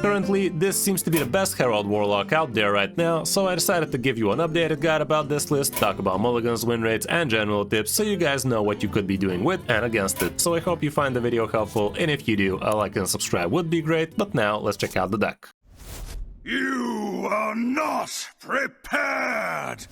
Currently, this seems to be the best Herald Warlock out there right now, so I decided to give you an updated guide about this list, talk about mulligans, win rates, and general tips so you guys know what you could be doing with and against it. So I hope you find the video helpful, and if you do, a like and subscribe would be great, but now let's check out the deck. You are not prepared!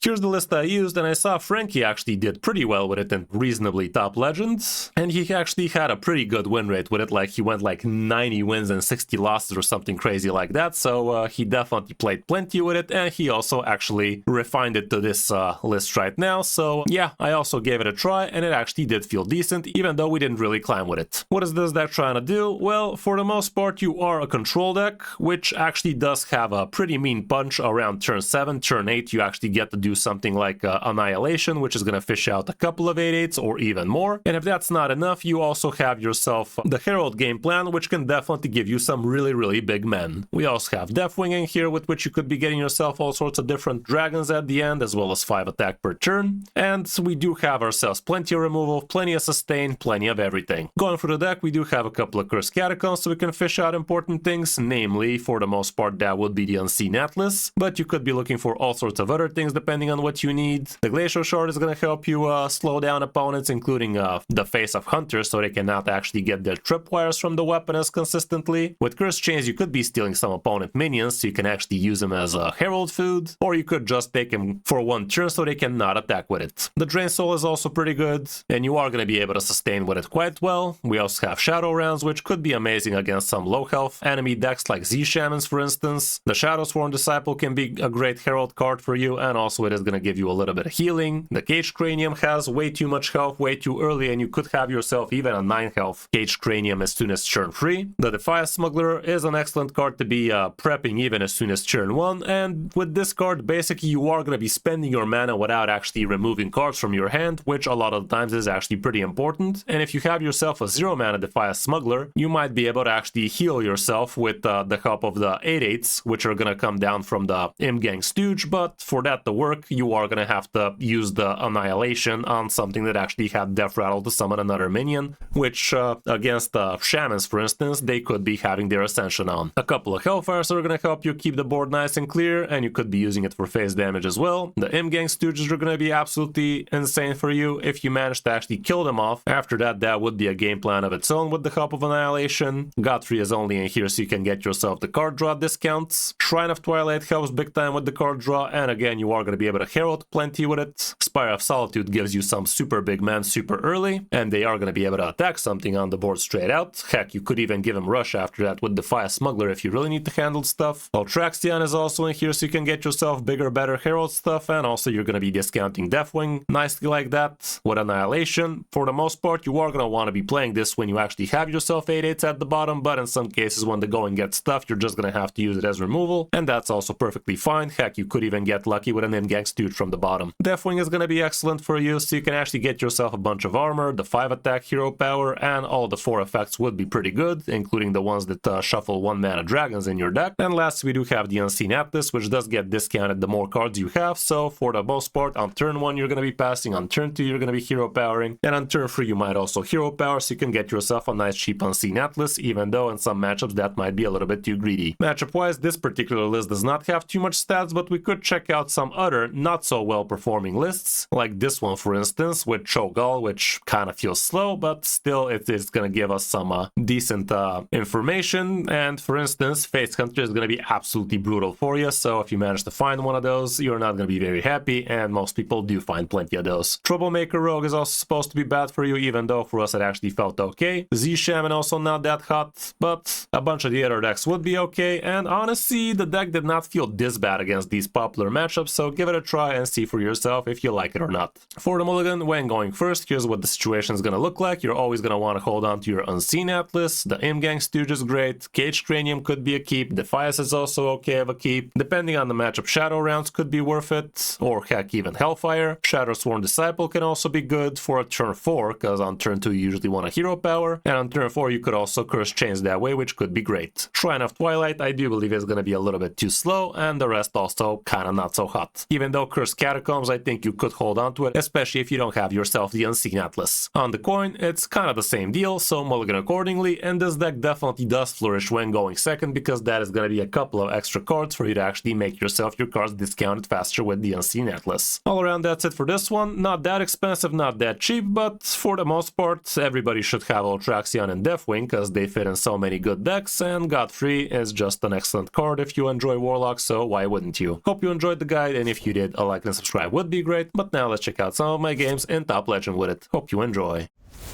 Here's the list I used, and I saw Frankie actually did pretty well with it in reasonably top legends, and he actually had a pretty good win rate with it, like he went like 90 wins and 60 losses or something crazy like that, so he definitely played plenty with it, and he also actually refined it to this list right now, so yeah, I also gave it a try, and it actually did feel decent, even though we didn't really climb with it. What is this deck trying to do? Well, for the most part, you are a control deck, which actually does have a pretty mean punch around turn 7, turn 8, you actually get to do something like Annihilation, which is going to fish out a couple of 8/8s or even more. And if that's not enough, you also have yourself the Herald game plan, which can definitely give you some really big men. We also have Deathwing in here, with which you could be getting yourself all sorts of different dragons at the end, as well as 5 attack per turn. And we do have ourselves plenty of removal, plenty of sustain, plenty of everything. Going through the deck, we do have a couple of Cursed Catacombs, so we can fish out important things, namely, for the most part, that would be the Unseen Atlas, but you could be looking for all sorts of other things depending on what you need. The Glacial Shard is going to help you slow down opponents, including the Face of Hunters, so they cannot actually get their tripwires from the weapon as consistently. With Cursed Chains, you could be stealing some opponent minions, so you can actually use them as a Herald food, or you could just take them for one turn so they cannot attack with it. The Drain Soul is also pretty good, and you are going to be able to sustain with it quite well. We also have Shadow Rounds, which could be amazing against some low health enemy decks like Z Shamans, for instance. The Shadowsworn Disciple can be a great Herald card for you, and also it is going to give you a little bit of healing. The Caged Cranium has way too much health way too early, and you could have yourself even a 9 health Caged Cranium as soon as turn 3. The Defiance Smuggler is an excellent card to be prepping even as soon as turn 1, and with this card, basically you are going to be spending your mana without actually removing cards from your hand, which a lot of the times is actually pretty important. And if you have yourself a 0 mana Defiance Smuggler, you might be able to actually heal yourself with the help of the 8/8s, which are going to come down from the Imgang Stooge, but for that to work, you are going to have to use the Annihilation on something that actually had Death Rattle to summon another minion, which against Shamans, for instance, they could be having their Ascension on. A couple of Hellfires are going to help you keep the board nice and clear, and you could be using it for phase damage as well. The Imgang Stooges are going to be absolutely insane for you if you manage to actually kill them off. After that, that would be a game plan of its own with the help of Annihilation. Godfrey is only in here so you can get yourself the card draw discounts. Shrine of Twilight helps big time with the card draw, and again, you are going to be able to Herald plenty with it. Spire of Solitude gives you some super big men super early, and they are going to be able to attack something on the board straight out. Heck, you could even give him Rush after that with Defiance Smuggler if you really need to handle stuff. Ultraxion is also in here so you can get yourself bigger, better Herald stuff, and also you're going to be discounting Deathwing nicely like that. With Annihilation, for the most part, you are going to want to be playing this when you actually have yourself 8/8s at the bottom, but in some cases when the going gets tough, you're just going to have to use it as removal, and that's also perfectly fine. Heck, you could even get lucky with an Imgang Stooge from the bottom. Deathwing is going to be excellent for you, so you can actually get yourself a bunch of armor, the 5 attack hero power, and all the 4 effects would be pretty good, including the ones that shuffle 1 mana dragons in your deck. And last, we do have the Unseen Atlas, which does get discounted the more cards you have, so for the most part, on turn 1 you're going to be passing, on turn 2 you're going to be hero powering, and on turn 3 you might also hero power, so you can get yourself a nice cheap Unseen Atlas, even though in some matchups that might be a little bit too greedy. Matchup-wise, this particular list does not have too much stats, but we could check out some other not so well performing lists, like this one for instance with Cho'Gall, which kind of feels slow, but still it is going to give us some decent information. And for instance, Face Hunter is going to be absolutely brutal for you, so if you manage to find one of those, you're not going to be very happy, and most people do find plenty of those. Troublemaker Rogue is also supposed to be bad for you, even though for us it actually felt okay. Z Shaman also not that hot, but a bunch of the other decks would be okay, and honestly, the deck did not feel this bad against these popular matchups, so give it a try and see for yourself if you like it or not. For the mulligan, when going first, here's what the situation is going to look like. You're always going to want to hold on to your Unseen Atlas. The Imgang Stooge is great. Caged Cranium could be a keep. Defiance is also okay of a keep. Depending on the matchup, Shadow Rounds could be worth it, or heck, even Hellfire. Shadowsworn Disciple can also be good for a turn 4, because on turn 2 you usually want a hero power, and on turn 4 you could also Cursed Chains that way, which could be great. Shrine of Twilight I do believe is going to be a little bit too slow, and the rest also kinda not so hot. Even though Cursed Catacombs, I think you could hold on to it, especially if you don't have yourself the Unseen Atlas. On the coin, it's kind of the same deal, so mulligan accordingly, and this deck definitely does flourish when going second, because that is going to be a couple of extra cards for you to actually make yourself your cards discounted faster with the Unseen Atlas. All around, that's it for this one. Not that expensive, not that cheap, but for the most part, everybody should have Ultraxion and Deathwing, because they fit in so many good decks, and Godfrey is just an excellent card if you enjoy Warlock, so why wouldn't you? Hope you enjoyed the guide, and if you did, a like and subscribe would be great, but now let's check out some of my games in Top Legend with it. Hope you enjoy.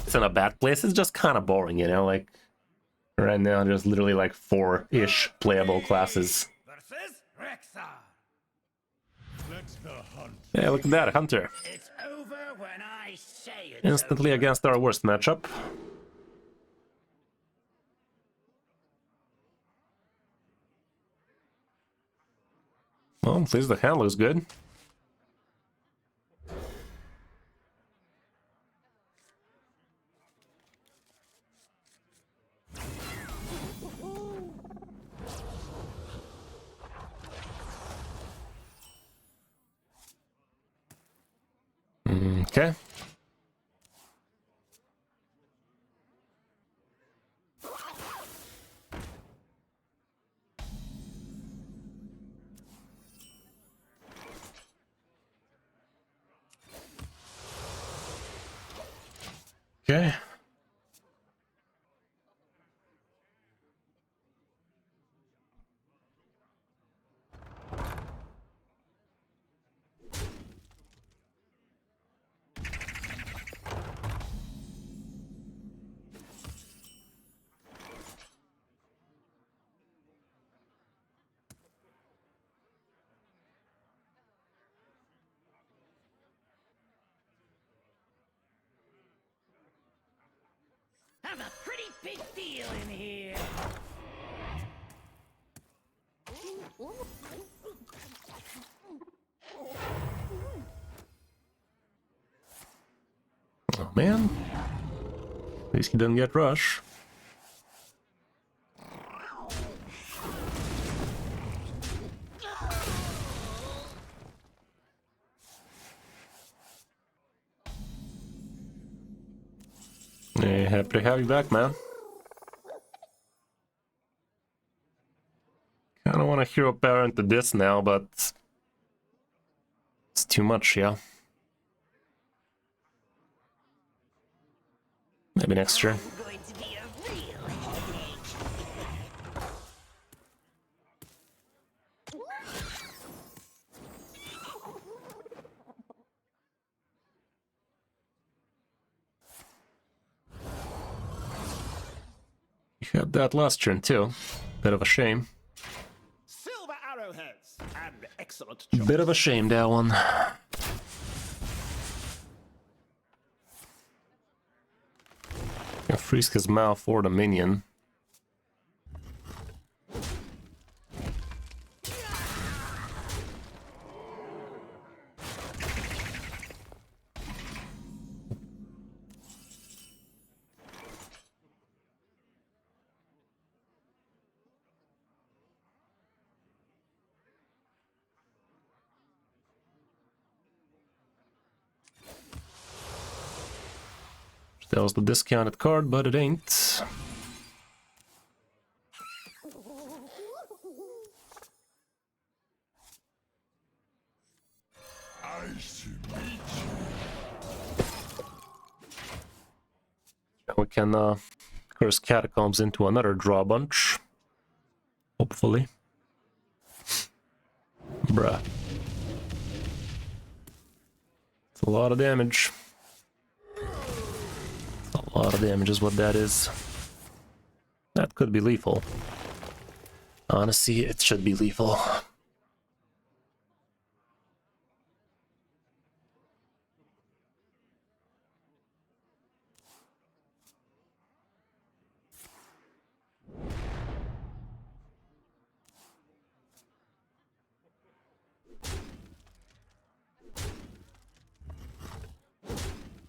It's in a bad place, it's just kind of boring, you know, like, right now there's literally like 4-ish playable classes. Hey, look at that, Hunter. It's over when I say it's Instantly against our worst matchup. Well, at least the hand looks good. Okay. Okay. I'm a pretty big deal in here. Oh man. At least he didn't get rush. Hey, happy to have you back, man. Kinda want to hero power into this now, but it's too much, yeah. Maybe next turn. Going to be a real headache. You had that last turn too. Bit of a shame. Silver arrowheads and excellent choice. Bit of a shame, that one. Can freeze his mouth for the minion. That was the discounted card, but it ain't. We can curse Catacombs into another draw bunch. Hopefully. Bruh. It's a lot of damage. A lot of damage is what that is. That could be lethal. Honestly, it should be lethal.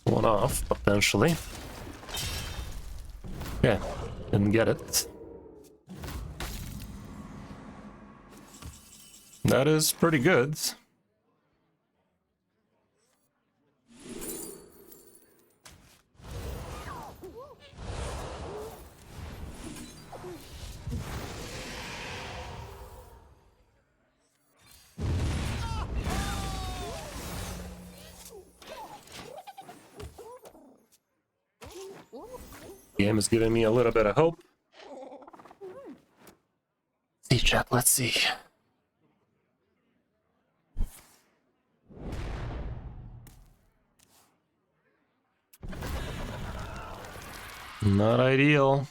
One off, potentially. Yeah, didn't get it. That is pretty good. game is giving me a little bit of hope. See, chat, let's see. Not ideal.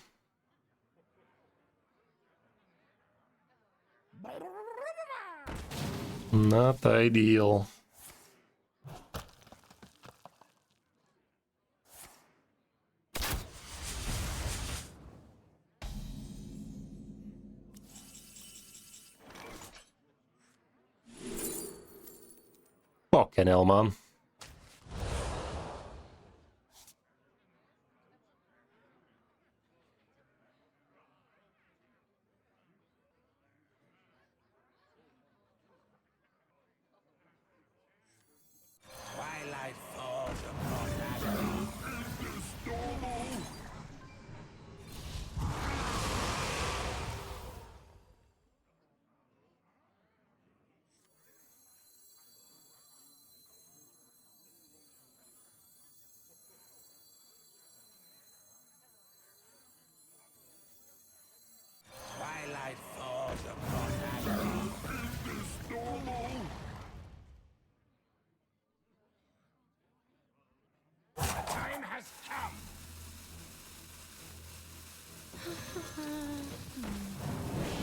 Not ideal. Fucking hell, man. Twilight falls upon Adam. Twilight falls upon Adam. The time has come.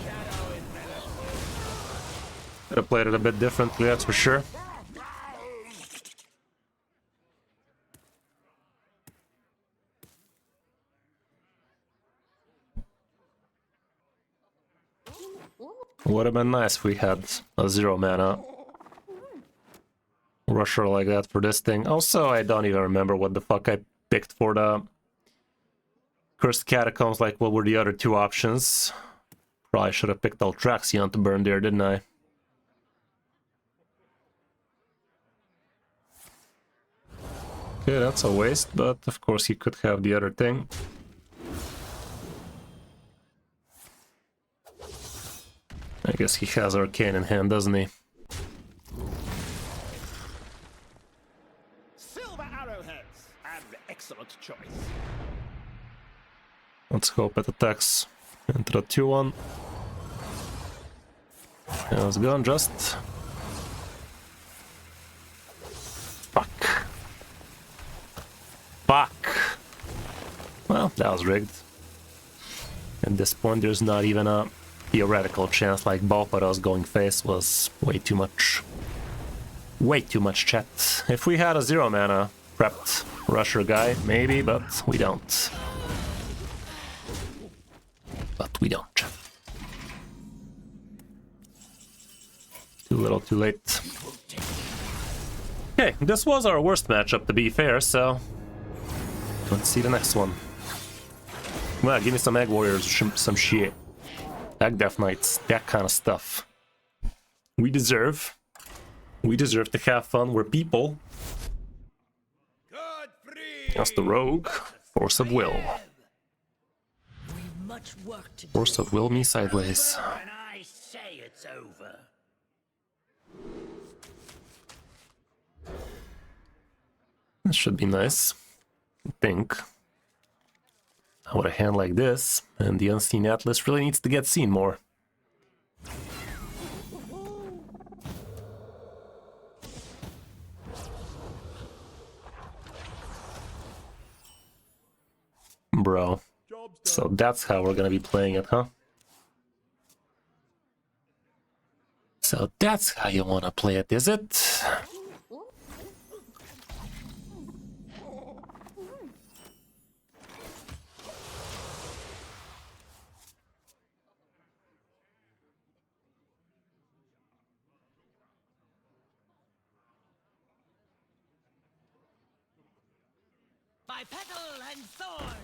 Shadow envelops. Could have played it a bit differently, that's for sure. Would have been nice if we had a 0 mana rusher like that for this thing. Also, I don't even remember what the fuck I picked for the Cursed Catacombs. Like, what were the other two options? Probably should have picked Altraxion to burn there, didn't I? Okay, that's a waste, but of course he could have the other thing. I guess he has Arcane in hand, doesn't he? Silver arrowheads, and excellent choice. Let's hope it attacks into the 2-1. Yeah, it's gone just. Fuck. Fuck. Well, that was rigged. At this point, there's not even a theoretical chance. Like, both of those going face was way too much. Way too much, chat. If we had a 0 mana prepped rusher guy, maybe, but we don't. But we don't. Too little, too late. Okay, this was our worst matchup, to be fair, so let's see the next one. Well, give me some Egg Warriors, some shit. Egg Death Knights, that kind of stuff. We deserve to have fun. We're people. That's the Rogue. Force of Will. Much work to do. Force of Will me sideways. When I say it's over. This should be nice, I think. With a hand like this, and the Unseen Atlas really needs to get seen more. Bro. So that's how we're gonna be playing it, huh? So that's how you wanna play it, is it? By petal and sword.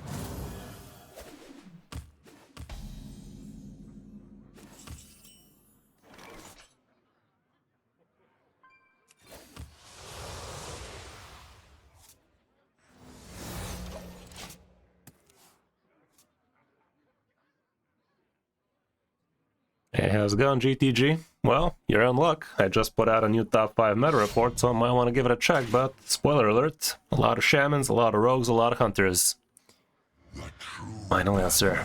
Hey, how's it going, GTG? Well, you're in luck. I just put out a new top 5 meta report, so I might want to give it a check, but spoiler alert, a lot of shamans, a lot of rogues, a lot of hunters. Final answer.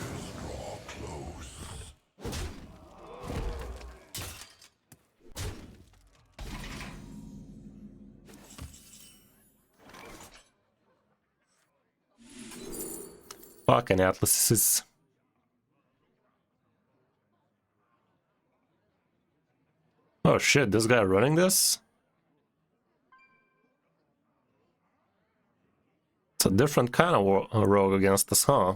Fucking atlases. Oh shit, this guy running this? It's a different kind of rogue against us, huh?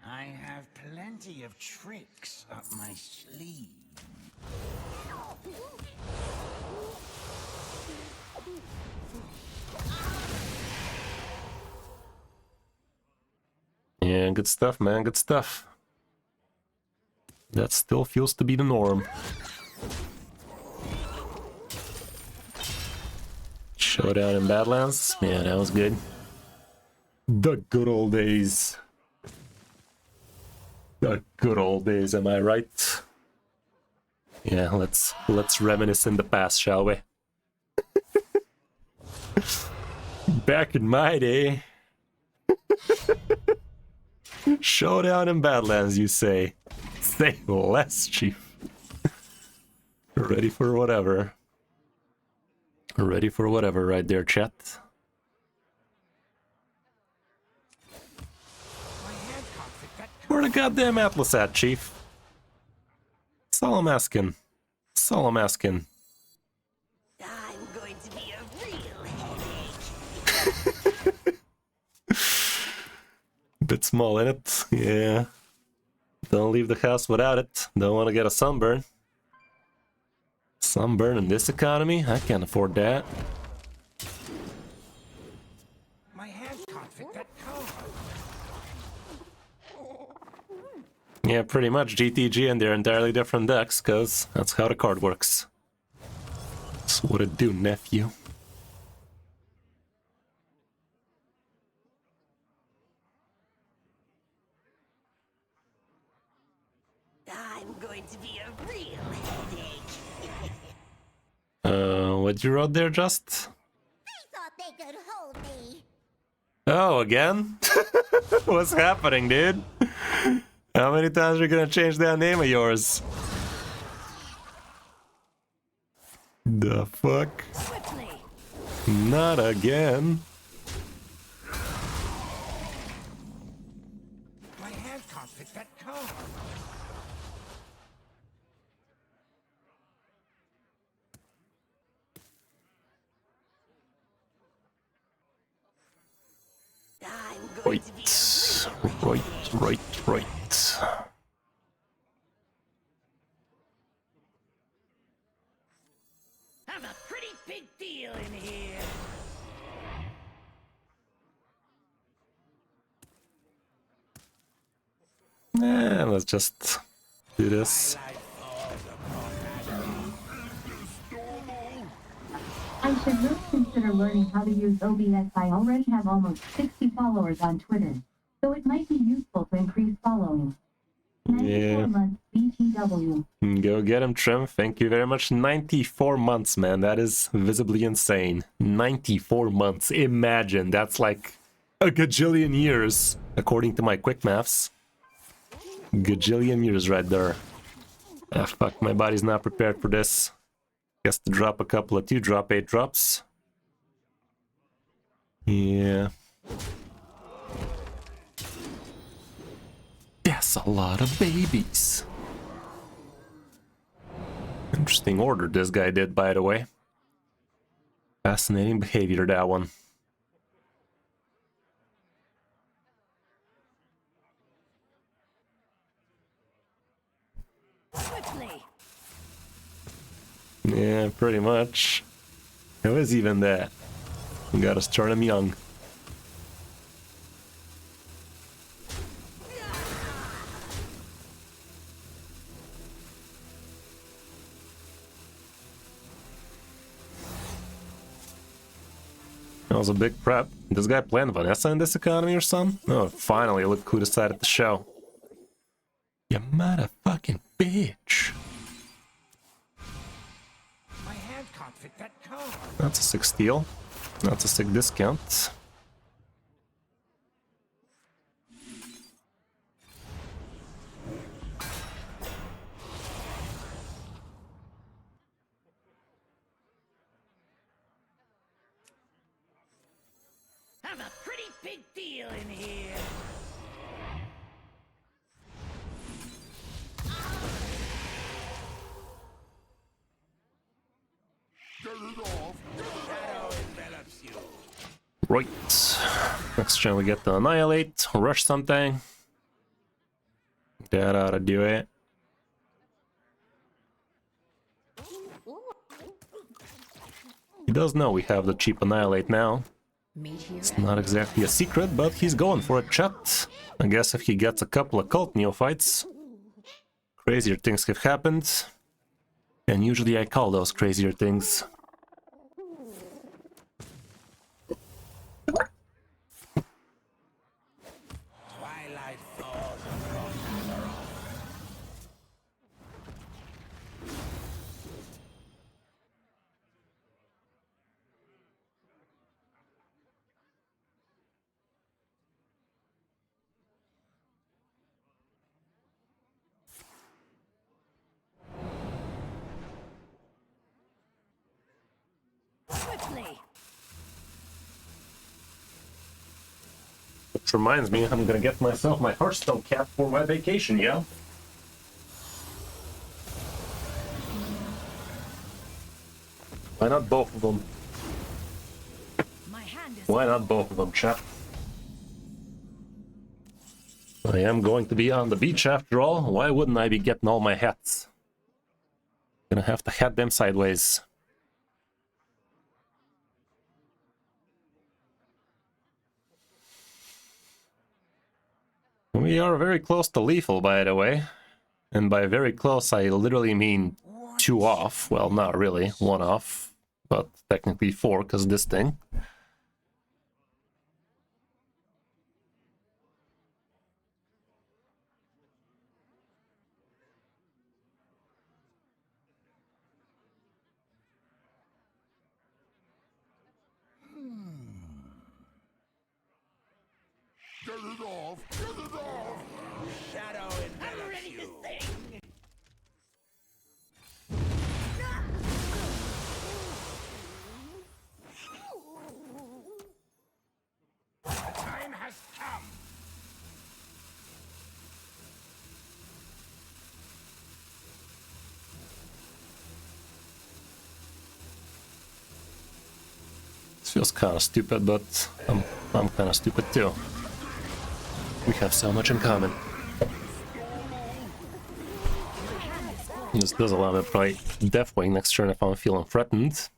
I have plenty of tricks up my sleeve. Yeah, good stuff, man, good stuff. That still feels to be the norm. Showdown in Badlands? Yeah, that was good. The good old days. The good old days, am I right? Yeah, let's reminisce in the past, shall we? Back in my day. Showdown in Badlands, you say? Say less, Chief. Ready for whatever. Ready for whatever right there, chat. Where the goddamn Atlas at, Chief? That's all I'm asking. That's all I'm asking. I'm going to be a real headache. Bit small in it, yeah. Don't leave the house without it. Don't want to get a sunburn. Sunburn in this economy? I can't afford that. My hand can't fit that card. Yeah, pretty much GTG and their entirely different decks, cause that's how the card works. That's what it do, nephew. I'm going to be a real headache. What you wrote there, just? I thought they could hold me. Oh, again? What's happening, dude? How many times are you gonna change that name of yours? The fuck? Swiftly. Not again. My hand can't fit that card. I'm going to be a Right. I'm a pretty big deal in here. Let's just do this. I should really consider learning how to use OBS. I already have almost 60 followers on Twitter, so it might be useful to increase following. 94 months BTW. Go get him, Trim. Thank you very much. 94 months, man. That is visibly insane. 94 months. Imagine. That's like a gajillion years, according to my quick maths. Gajillion years right there. Ah, fuck. My body's not prepared for this. Guess to drop a couple of 2-drop 8-drops. Yeah. That's a lot of babies. Interesting order this guy did, by the way. Fascinating behavior, that one. Swiftly. Yeah, pretty much. How is even that? We gotta start him young. That was a big prep. This guy playing Vanessa in this economy or something? Oh, finally, look who decided to show. You motherfucking bitch. My hand can't fit that card. That's a sick steal. That's a sick discount. big deal in here. Shadow envelops you. Right. Next turn we get the Annihilate, rush something. That ought to do it. He does know we have the cheap Annihilate now. It's not exactly a secret, but he's going for it, chat. I guess if he gets a couple of cult neophytes, crazier things have happened. And usually I call those crazier things. Twilight falls across Azeroth. Quickly. Which reminds me, I'm gonna get myself my Hearthstone cap for my vacation, yeah? Why not both of them? My hand is Why not both of them, chap? I am going to be on the beach after all. Why wouldn't I be getting all my hats? Gonna have to hat them sideways. We are very close to lethal, by the way. And by very close, I literally mean 2 off. Well, not really, 1 off. But technically 4, because this thing. Get it off! Get it off! shadow envelops you. The time has come. This feels kind of stupid, but I'm kind of stupid too. We have so much in common. This does allow me to play Deathwing next turn if I'm feeling threatened.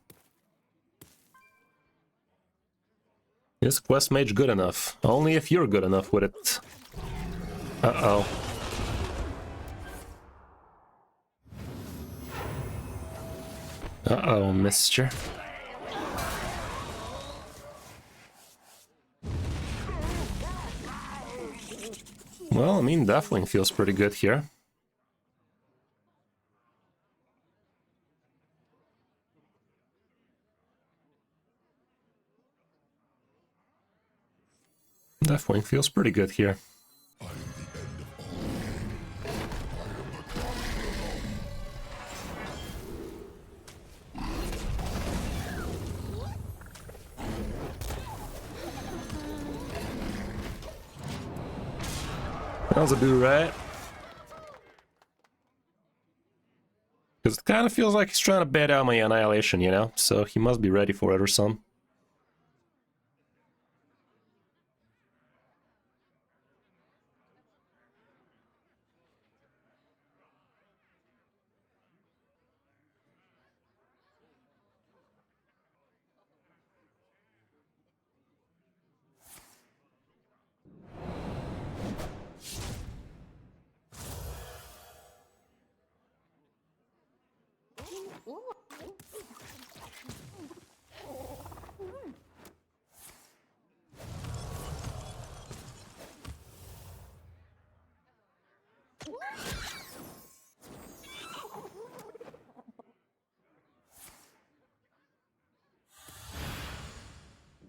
Is Quest Mage good enough? Only if you're good enough with it. Uh-oh. Uh-oh, mister. Well, I mean, Deathwing feels pretty good here. Deathwing feels pretty good here. That'll do, right? Because it kind of feels like he's trying to bait out my Annihilation, you know? So he must be ready for it or something.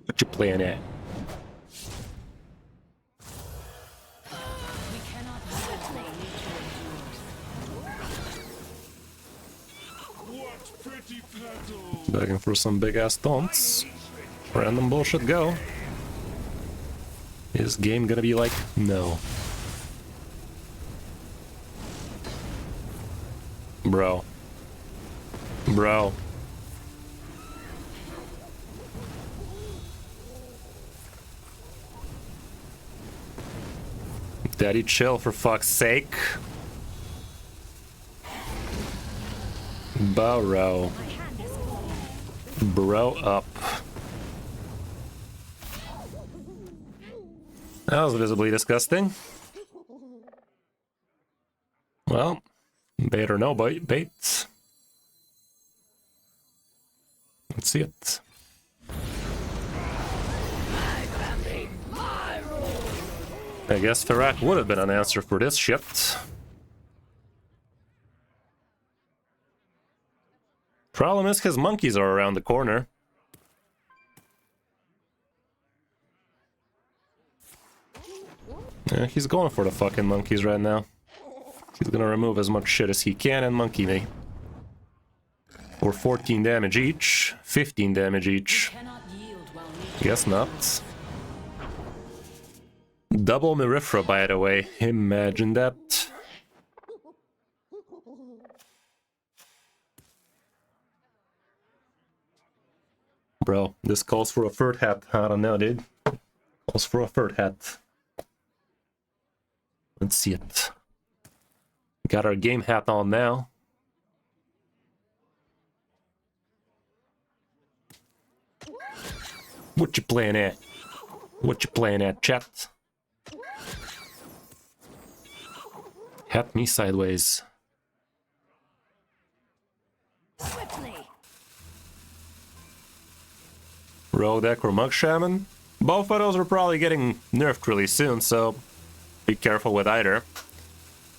What you playing at? Begging for some big ass taunts. Random bullshit go. Is game gonna be like, no. Bro. Bro. Daddy, chill for fuck's sake. Bro. Bro up. That was visibly disgusting. Well, bait or no bait. Let's see it. I guess Ferrak would have been an answer for this shit. Problem is his monkeys are around the corner. Yeah, he's going for the fucking monkeys right now. He's gonna remove as much shit as he can and monkey me. For 14 damage each, 15 damage each. Guess not. Double Mirifra, by the way. Imagine that. Bro, this calls for a third hat. I don't know, dude. Calls for a third hat. Let's see it. Got our game hat on now. What you playing at? What you playing at, chat? Hat me sideways. Rogue Deck or Mug Shaman? Both of those are probably getting nerfed really soon, so be careful with either.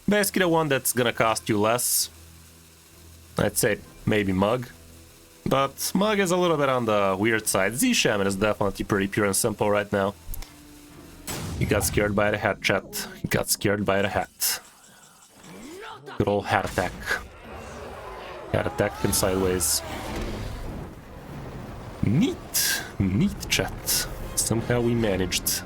Basically the one that's gonna cost you less. I'd say maybe Mug. But Mug is a little bit on the weird side. Z-Shaman is definitely pretty pure and simple right now. He got scared by the hat, chat. He got scared by the hat. Good old hat attack. Hat attack and sideways. Neat. Neat, chat. Somehow we managed.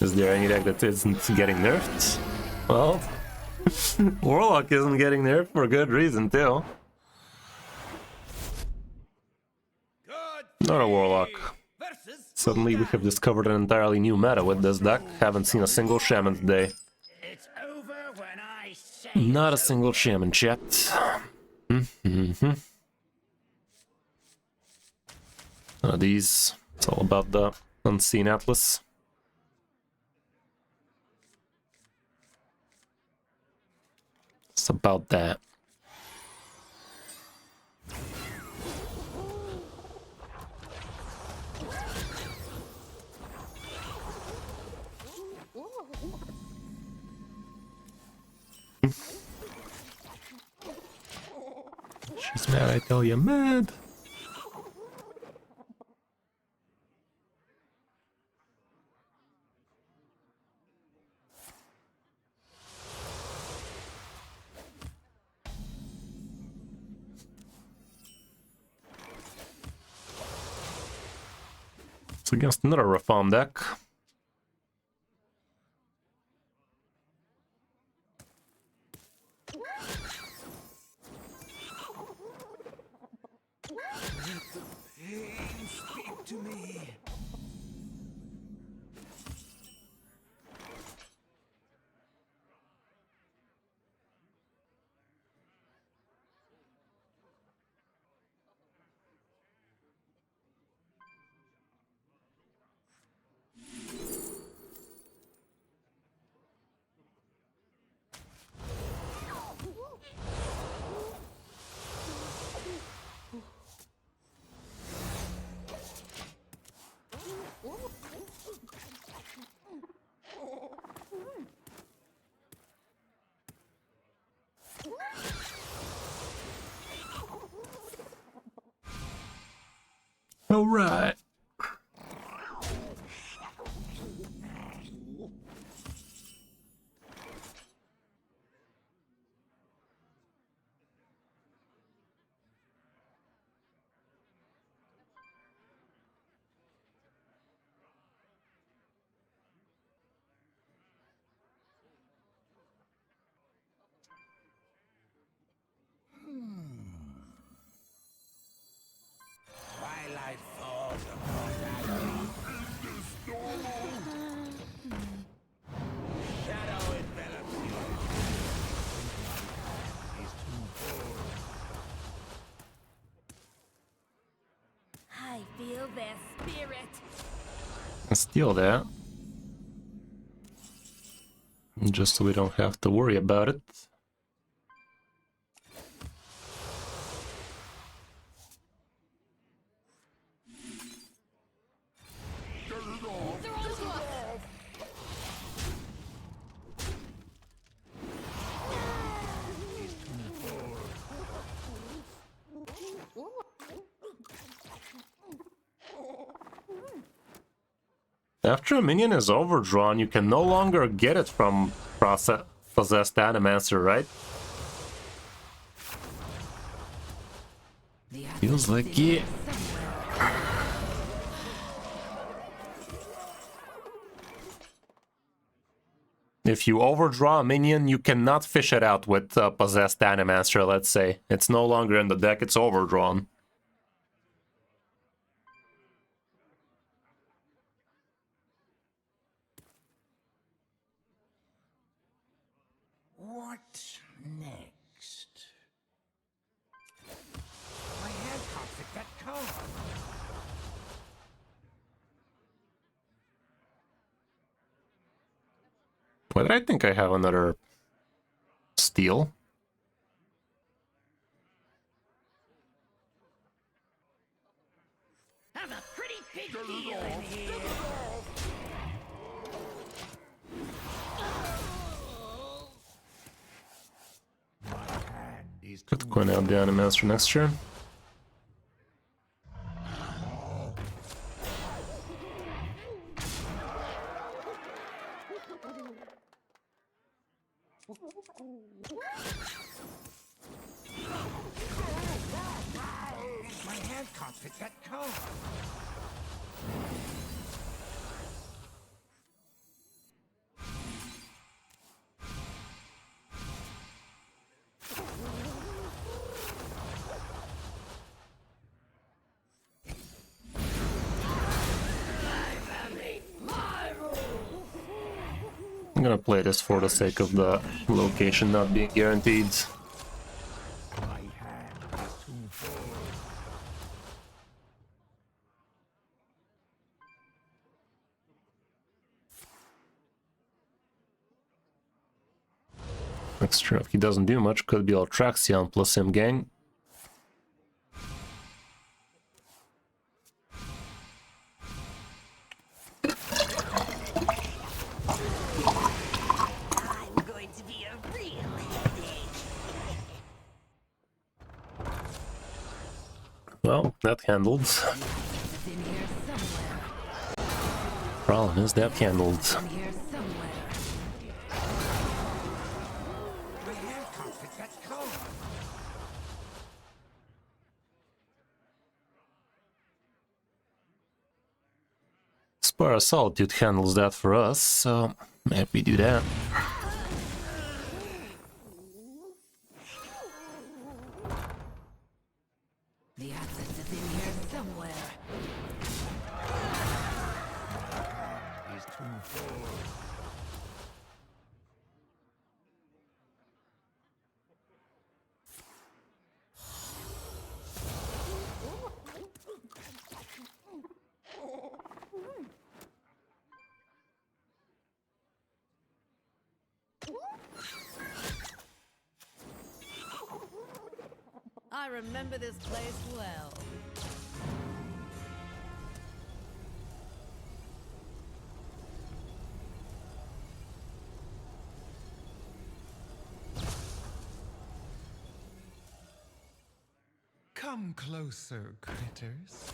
Is there any deck that isn't getting nerfed? Well, Warlock isn't getting nerfed for good reason, too. Not a Warlock. Suddenly we have discovered an entirely new meta with this deck. Haven't seen a single Shaman today. Not a single Shaman, chat. These, it's all about the Unseen Atlas. It's about that. She's mad, I tell you, mad. It's against another reform deck. Speak to me. All right. Steal that. Just so we don't have to worry about it. After a minion is overdrawn, you can no longer get it from possessed Animancer, right? Feels like yeah. If you overdraw a minion, you cannot fish it out with possessed Animancer, let's say. It's no longer in the deck, it's overdrawn. What next? My hand can't fit that card. Why did I think I have another steal? Have a pretty big deal in here. Could coin out the Animaster next turn. My hand can't fit that card. I'm gonna play this for the sake of the location not being guaranteed. My hand is too full. Next turn, if he doesn't do much, could be Altraxion plus him gang. I'm going to be a real headache. Well, that handled. It's in here somewhere. Problem is that handled. In here somewhere. My hand can't fit that card. Spire Solitude handles that for us, so maybe we do that. The access is in here somewhere. He's too full. I remember this place well. Come closer, critters.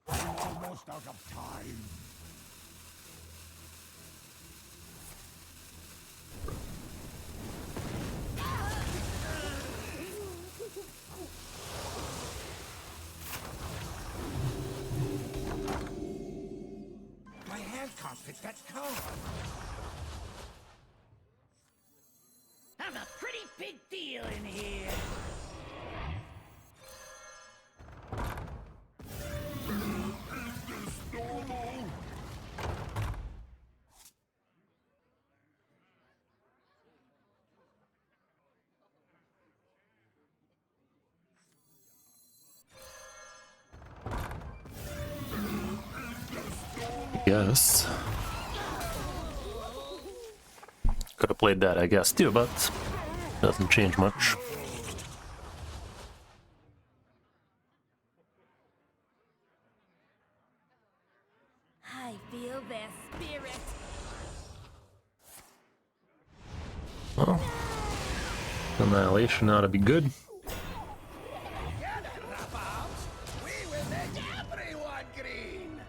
Almost out of time. My hand can't fit that card. I'm a pretty big deal in here. This Yes. Could have played that, I guess, too, but doesn't change much. I feel their spirit. Well, Annihilation ought to be good. We will make everyone green.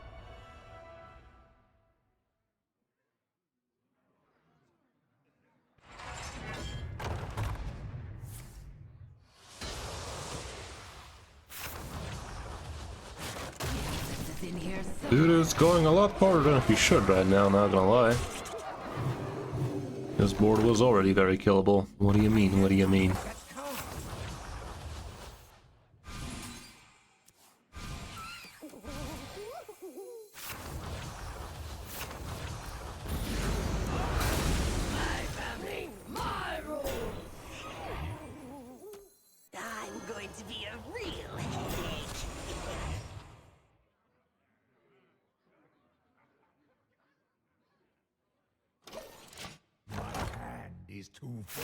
In here Dude is going a lot harder than he should right now, not gonna lie. This board was already very killable. What do you mean? What do you mean? my rules. I'm going to be a real headache. Hand is too full.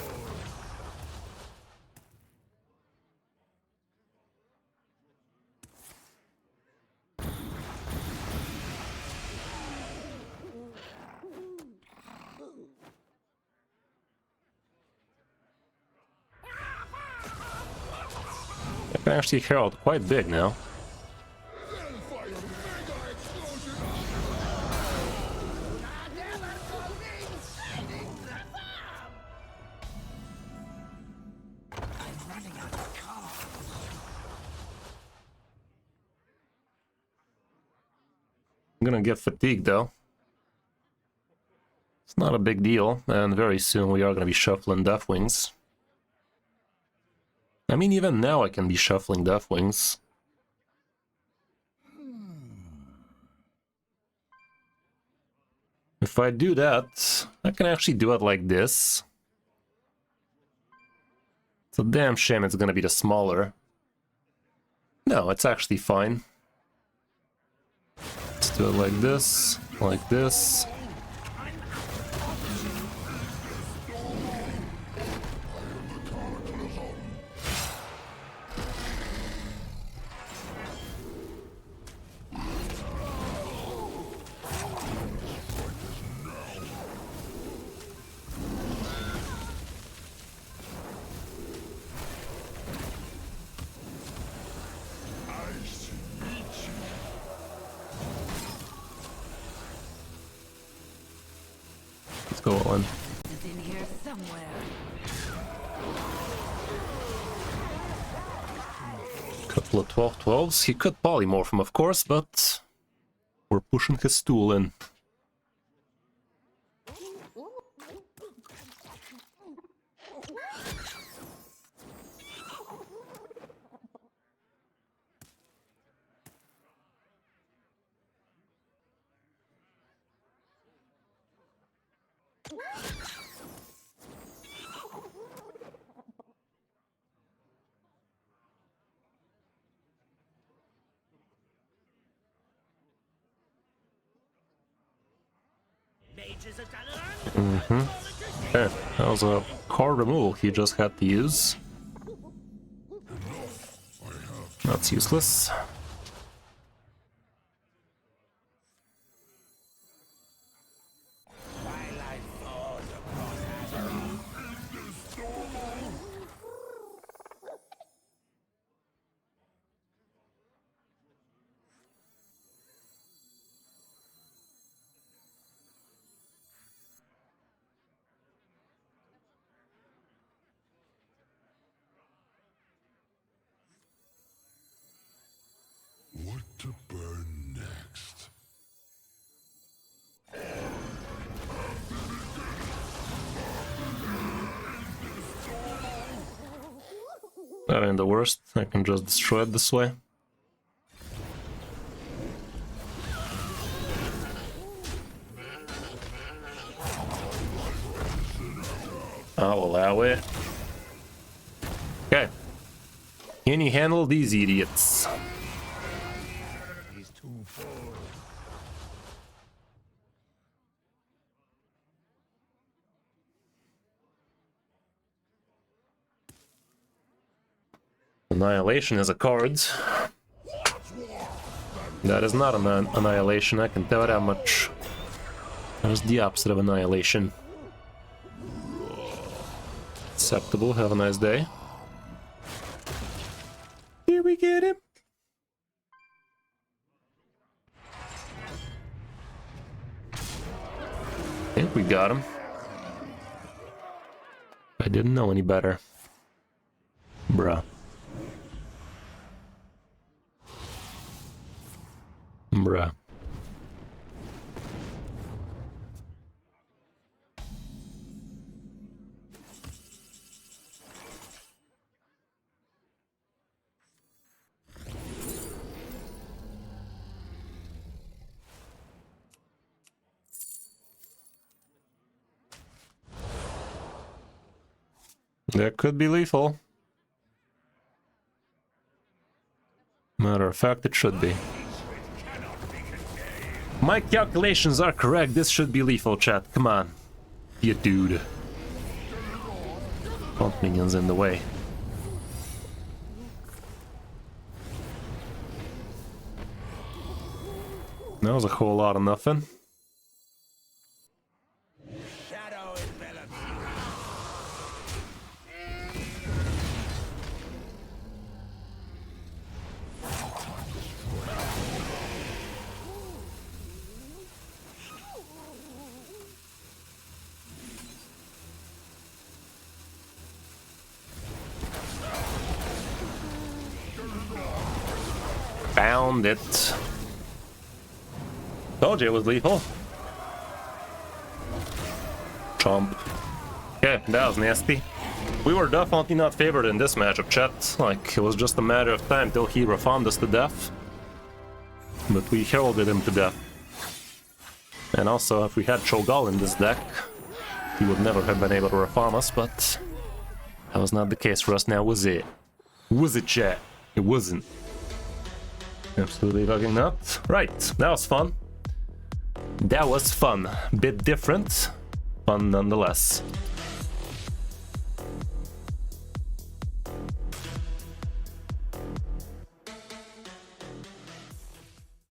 I can actually Herald quite big now. I'm gonna get fatigued though. It's not a big deal, and very soon we are gonna be shuffling Deathwings. I mean, even now I can be shuffling Deathwings. If I do that, I can actually do it like this. It's a damn shame it's gonna be the smaller. No, it's actually fine. Let's do it like this, like this. Let's go on. It's in here somewhere. Couple of 12/12s. He could polymorph him, of course, but we're pushing his stool in. Mages have got to learn. Okay, that was a card removal he just had to use. That's useless. What to burn next? That ain't the worst. I can just destroy it this way. I'll allow it. Okay. Can you handle these idiots? He's too full. Annihilation is a card. That is not an Annihilation, I can tell that much. That is the opposite of Annihilation. Acceptable, have a nice day. Here we get him. I think we got him. I didn't know any better. Bruh. Bruh. That could be lethal. Matter of fact, it should be. My calculations are correct. This should be lethal, chat. Come on. You dude. Pump minions in the way. That was a whole lot of nothing. Shadow envelops Found it. Told you it was lethal. Chomp. Okay, that was nasty. We were definitely not favored in this matchup, chat. Like, it was just a matter of time till he reformed us to death. But we heralded him to death. And also, if we had Cho'Gall in this deck, he would never have been able to reform us, but that was not the case for us now, was it? Was it, chat? It wasn't. Absolutely fucking not. Right, that was fun. That was fun. Bit different. Fun nonetheless.